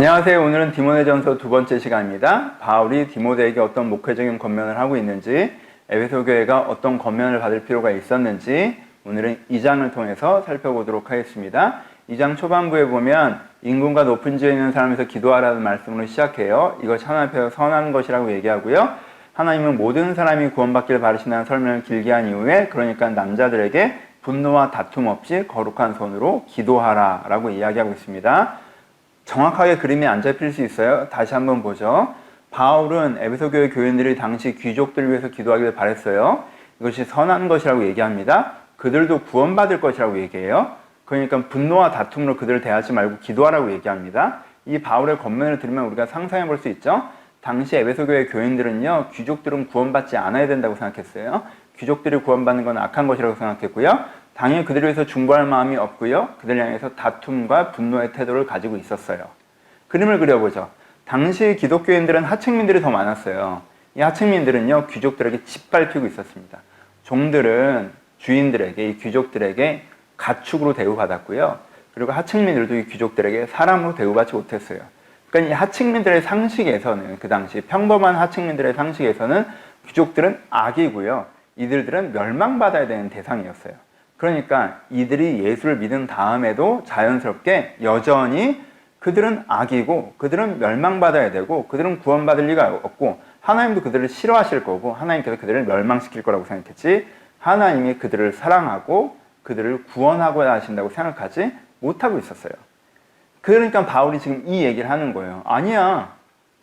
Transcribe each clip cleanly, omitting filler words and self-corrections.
안녕하세요. 오늘은 디모데전서 두 번째 시간입니다. 바울이 디모데에게 어떤 목회적인 권면을 하고 있는지, 에베소 교회가 어떤 권면을 받을 필요가 있었는지 오늘은 2장을 통해서 살펴보도록 하겠습니다. 2장 초반부에 보면 인군과 높은 지에 있는 사람에서 기도하라는 말씀으로 시작해요. 이것이 하나님 앞에서 선한 것이라고 얘기하고요. 하나님은 모든 사람이 구원받기를 바라신다는 설명을 길게 한 이후에, 그러니까 남자들에게 분노와 다툼 없이 거룩한 손으로 기도하라 라고 이야기하고 있습니다. 정확하게 그림이 안 잡힐 수 있어요. 다시 한번 보죠. 바울은 에베소 교회 교인들이 당시 귀족들을 위해서 기도하기를 바랬어요. 이것이 선한 것이라고 얘기합니다. 그들도 구원받을 것이라고 얘기해요. 그러니까 분노와 다툼으로 그들을 대하지 말고 기도하라고 얘기합니다. 이 바울의 권면을 들으면 우리가 상상해 볼 수 있죠. 당시 에베소 교회 교인들은요, 귀족들은 구원받지 않아야 된다고 생각했어요. 귀족들이 구원받는 건 악한 것이라고 생각했고요. 당연히 그들을 위해서 중보할 마음이 없고요. 그들을 향해서 다툼과 분노의 태도를 가지고 있었어요. 그림을 그려보죠. 당시 기독교인들은 하층민들이 더 많았어요. 이 하층민들은요, 귀족들에게 짓밟히고 있었습니다. 종들은 주인들에게, 이 귀족들에게 가축으로 대우받았고요. 그리고 하층민들도 이 귀족들에게 사람으로 대우받지 못했어요. 그러니까 이 하층민들의 상식에서는, 그 당시 평범한 하층민들의 상식에서는 귀족들은 악이고요. 이들은 멸망받아야 되는 대상이었어요. 그러니까 이들이 예수를 믿은 다음에도 자연스럽게 여전히 그들은 악이고, 그들은 멸망받아야 되고, 그들은 구원받을 리가 없고, 하나님도 그들을 싫어하실 거고, 하나님께서 그들을 멸망시킬 거라고 생각했지, 하나님이 그들을 사랑하고 그들을 구원하고자 하신다고 생각하지 못하고 있었어요. 그러니까 바울이 지금 이 얘기를 하는 거예요. 아니야,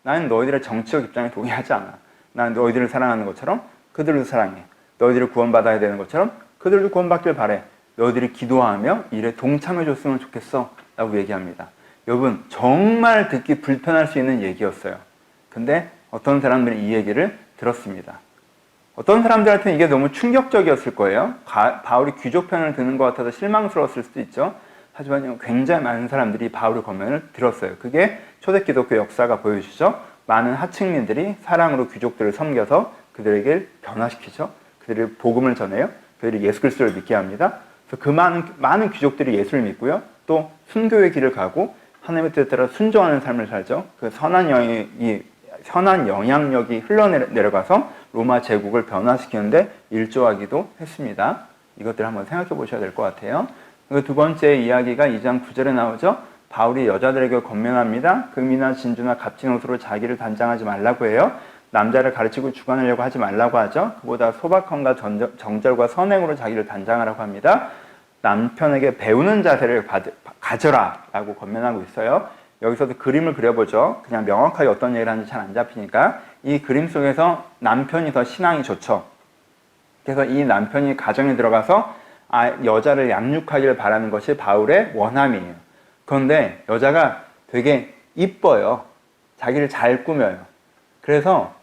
나는 너희들의 정치적 입장에 동의하지 않아. 나는 너희들을 사랑하는 것처럼 그들도 사랑해. 너희들을 구원받아야 되는 것처럼 그들도 구원받길 바래. 너희들이 기도하며 일에 동참해 줬으면 좋겠어 라고 얘기합니다. 여러분, 정말 듣기 불편할 수 있는 얘기였어요. 근데 어떤 사람들은 이 얘기를 들었습니다. 어떤 사람들한테는 이게 너무 충격적이었을 거예요. 바울이 귀족 편을 드는 것 같아서 실망스러웠을 수도 있죠. 하지만 굉장히 많은 사람들이 바울의 권면을 들었어요. 그게 초대 기독교 역사가 보여주죠. 많은 하층민들이 사랑으로 귀족들을 섬겨서 그들에게 변화시키죠. 그들의 복음을 전해요. 그들이 예수 그리스도를 믿게 합니다. 그래서 그 많은 귀족들이 예수를 믿고요. 또 순교의 길을 가고 하나님의 뜻에 따라 순종하는 삶을 살죠. 그 선한 영향력이 흘러내려가서 로마 제국을 변화시키는데 일조하기도 했습니다. 이것들을 한번 생각해 보셔야 될 것 같아요. 그리고 두 번째 이야기가 2장 9절에 나오죠. 바울이 여자들에게 권면합니다. 금이나 진주나 값진 옷으로 자기를 단장하지 말라고 해요. 남자를 가르치고 주관하려고 하지 말라고 하죠. 그보다 소박함과 정절과 선행으로 자기를 단장하라고 합니다. 남편에게 배우는 자세를 가져라 라고 권면하고 있어요. 여기서도 그림을 그려보죠. 그냥 명확하게 어떤 얘기를 하는지 잘 안 잡히니까. 이 그림 속에서 남편이 더 신앙이 좋죠. 그래서 이 남편이 가정에 들어가서 여자를 양육하기를 바라는 것이 바울의 원함이에요. 그런데 여자가 되게 이뻐요. 자기를 잘 꾸며요. 그래서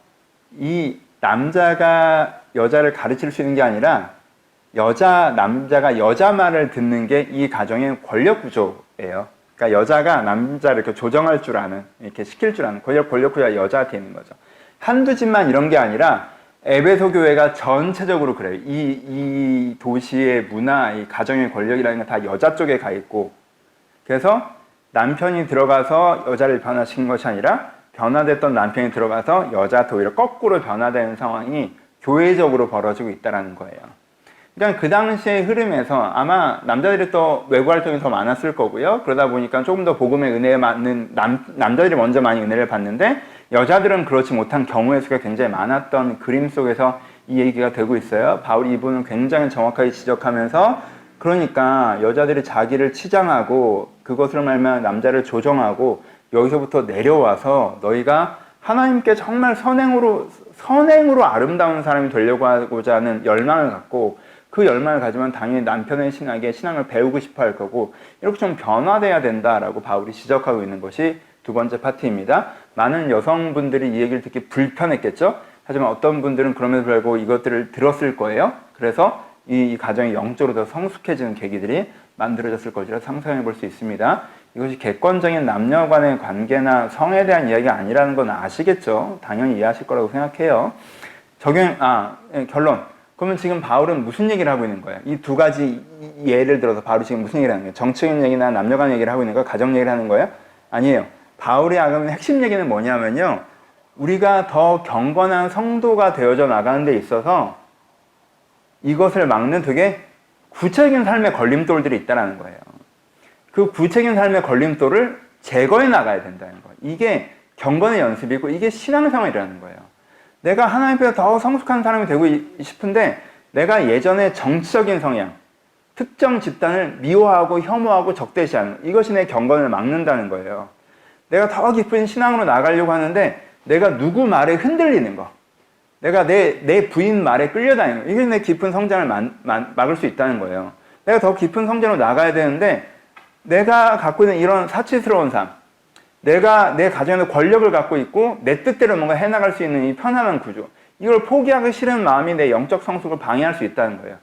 이 남자가 여자를 가르칠 수 있는 게 아니라 남자가 여자 말을 듣는 게 이 가정의 권력 구조예요. 그러니까 여자가 남자를 이렇게 조정할 줄 아는, 이렇게 시킬 줄 아는 권력 구조가 여자한테 있는 거죠. 한두 집만 이런 게 아니라 에베소 교회가 전체적으로 그래요. 이 도시의 문화, 이 가정의 권력이라는 건 다 여자 쪽에 가 있고, 그래서 남편이 들어가서 여자를 변화시킨 것이 아니라 변화됐던 남편이 들어가서 여자한테 오히려 거꾸로 변화되는 상황이 교회적으로 벌어지고 있다는 거예요. 그러니까 그 당시의 흐름에서 아마 남자들이 또 외부 활동이 더 많았을 거고요. 그러다 보니까 조금 더 복음의 은혜에 맞는 남자들이 먼저 많이 은혜를 받는데 여자들은 그렇지 못한 경우의 수가 굉장히 많았던 그림 속에서 이 얘기가 되고 있어요. 바울이 이분은 굉장히 정확하게 지적하면서, 그러니까 여자들이 자기를 치장하고 그것으로 말미암아 남자를 조정하고 여기서부터 내려와서 너희가 하나님께 정말 선행으로 아름다운 사람이 되려고 하고자 하는 열망을 갖고, 그 열망을 가지면 당연히 남편의 신앙을 배우고 싶어 할 거고, 이렇게 좀 변화돼야 된다라고 바울이 지적하고 있는 것이 두 번째 파트입니다. 많은 여성분들이 이 얘기를 듣기 불편했겠죠? 하지만 어떤 분들은 그럼에도 불구하고 이것들을 들었을 거예요. 그래서 이 가정이 영적으로 더 성숙해지는 계기들이 만들어졌을 것이라 상상해 볼 수 있습니다. 이것이 객관적인 남녀 간의 관계나 성에 대한 이야기가 아니라는 건 아시겠죠? 당연히 이해하실 거라고 생각해요. 결론. 그러면 지금 바울은 무슨 얘기를 하고 있는 거예요? 이 두 가지 예를 들어서 바울이 지금 무슨 얘기를 하는 거예요? 정치적인 얘기나 남녀 간 얘기를 하고 있는 거예요? 가정 얘기를 하는 거예요? 아니에요. 바울이 하는 핵심 얘기는 뭐냐면요. 우리가 더 경건한 성도가 되어져 나가는 데 있어서 이것을 막는 되게 구체적인 삶의 걸림돌들이 있다는 거예요. 그 구체적인 삶의 걸림돌을 제거해 나가야 된다는 거예요. 이게 경건의 연습이고 이게 신앙생활이라는 거예요. 내가 하나님 앞에 더 성숙한 사람이 되고 싶은데 내가 예전에 정치적인 성향, 특정 집단을 미워하고 혐오하고 적대시하는 이것이 내 경건을 막는다는 거예요. 내가 더 깊은 신앙으로 나가려고 하는데 내가 누구 말에 흔들리는 거, 내가 내 부인 말에 끌려다니는 거, 이게 내 깊은 성장을 막을 수 있다는 거예요. 내가 더 깊은 성장으로 나가야 되는데 내가 갖고 있는 이런 사치스러운 삶, 내가 내 가정에서 권력을 갖고 있고 내 뜻대로 뭔가 해나갈 수 있는 이 편안한 구조, 이걸 포기하기 싫은 마음이 내 영적 성숙을 방해할 수 있다는 거예요.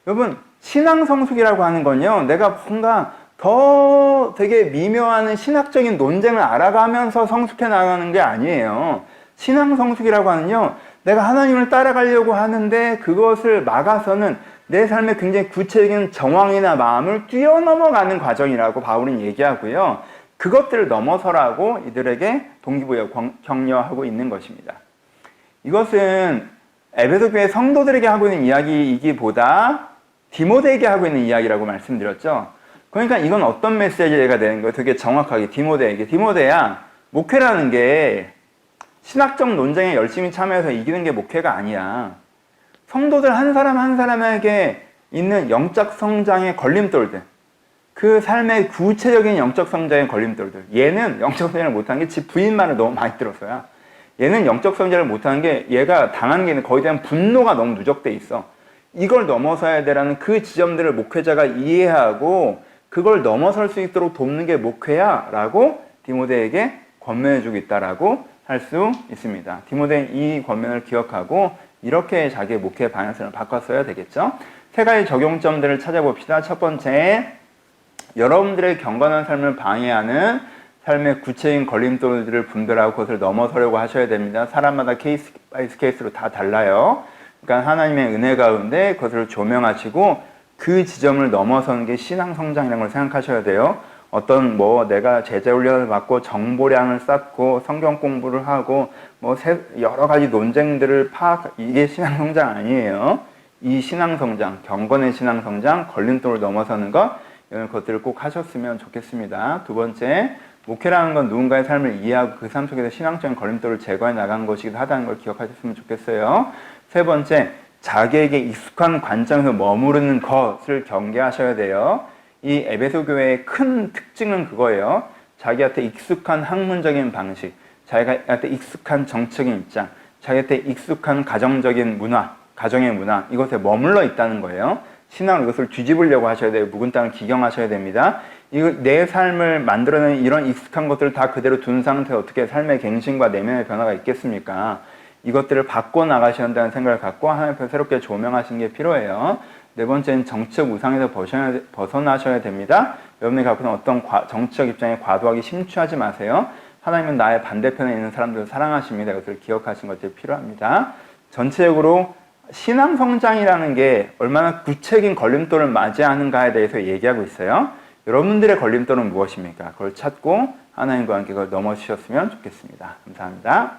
여러분, 신앙 성숙이라고 하는 건요, 내가 뭔가 더 되게 미묘한 신학적인 논쟁을 알아가면서 성숙해 나가는 게 아니에요. 신앙 성숙이라고 하는요, 내가 하나님을 따라가려고 하는데 그것을 막아서는 내 삶에 굉장히 구체적인 정황이나 마음을 뛰어넘어가는 과정이라고 바울은 얘기하고요. 그것들을 넘어서라고 이들에게 동기부여 격려하고 있는 것입니다. 이것은 에베소 교회 성도들에게 하고 있는 이야기이기보다 디모데에게 하고 있는 이야기라고 말씀드렸죠. 그러니까 이건 어떤 메시지가 되는 거예요? 되게 정확하게 디모데에게. 디모데야, 목회라는 게 신학적 논쟁에 열심히 참여해서 이기는 게 목회가 아니야. 성도들 한 사람 한 사람에게 있는 영적 성장의 걸림돌들, 그 삶의 구체적인 영적 성장의 걸림돌들, 얘는 영적 성장을 못하는 게 지 부인 말을 너무 많이 들어서야. 얘는 영적 성장을 못하는 게 얘가 당하는 게 거기에 대한 분노가 너무 누적돼 있어. 이걸 넘어서야 되라는 그 지점들을 목회자가 이해하고 그걸 넘어설 수 있도록 돕는 게 목회야 라고 디모데에게 권면해주고 있다라고 할 수 있습니다. 디모데는 이 권면을 기억하고 이렇게 자기의 목회 방향성을 바꿨어야 되겠죠. 세 가지 적용점들을 찾아봅시다. 첫 번째, 여러분들의 경건한 삶을 방해하는 삶의 구체적인 걸림돌들을 분별하고 그것을 넘어서려고 하셔야 됩니다. 사람마다 케이스 바이 케이스로 다 달라요. 그러니까 하나님의 은혜 가운데 그것을 조명하시고 그 지점을 넘어서는 게 신앙 성장이라는 걸 생각하셔야 돼요. 어떤 내가 제자 훈련을 받고 정보량을 쌓고 성경 공부를 하고 여러 가지 논쟁들을 이게 신앙 성장 아니에요. 이 신앙 성장, 경건의 신앙 성장, 걸림돌을 넘어서는 것, 이런 것들을 꼭 하셨으면 좋겠습니다. 두 번째, 목회라는 건 누군가의 삶을 이해하고 그 삶 속에서 신앙적인 걸림돌을 제거해 나가는 것이기도 하다는 걸 기억하셨으면 좋겠어요. 세 번째, 자기에게 익숙한 관점에서 머무르는 것을 경계하셔야 돼요. 이 에베소 교회의 큰 특징은 그거예요. 자기한테 익숙한 학문적인 방식, 자기한테 익숙한 정책인 입장, 자기한테 익숙한 가정적인 문화, 가정의 문화, 이것에 머물러 있다는 거예요. 신앙으로 이것을 뒤집으려고 하셔야 돼요. 묵은 땅을 기경하셔야 됩니다. 내 삶을 만들어내는 이런 익숙한 것들을 다 그대로 둔 상태에 어떻게 삶의 갱신과 내면의 변화가 있겠습니까? 이것들을 바꿔 나가셔야 한다는 생각을 갖고 하나님 앞에 새롭게 조명하시는 게 필요해요. 네 번째는 정치적 우상에서 벗어나셔야 됩니다. 여러분이 갖고 있는 어떤 정치적 입장에 과도하게 심취하지 마세요. 하나님은 나의 반대편에 있는 사람들을 사랑하십니다. 이것을 기억하시는 것들이 필요합니다. 전체적으로 신앙 성장이라는 게 얼마나 구체적인 걸림돌을 맞이하는가에 대해서 얘기하고 있어요. 여러분들의 걸림돌은 무엇입니까? 그걸 찾고 하나님과 함께 그걸 넘어주셨으면 좋겠습니다. 감사합니다.